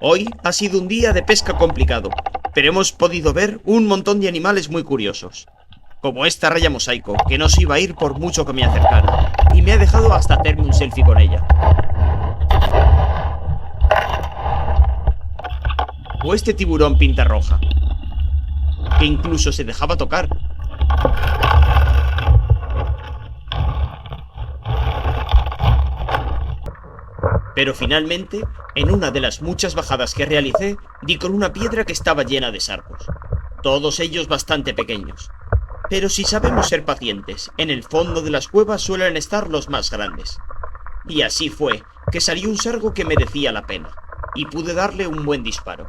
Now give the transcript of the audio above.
Hoy ha sido un día de pesca complicado, pero hemos podido ver un montón de animales muy curiosos. Como esta raya mosaico, que no se iba a ir por mucho que me acercara, y me ha dejado hasta hacerme un selfie con ella. O este tiburón pinta roja, que incluso se dejaba tocar. Pero finalmente, en una de las muchas bajadas que realicé, di con una piedra que estaba llena de sargos, todos ellos bastante pequeños. Pero si sabemos ser pacientes, en el fondo de las cuevas suelen estar los más grandes. Y así fue, que salió un sargo que merecía la pena, y pude darle un buen disparo.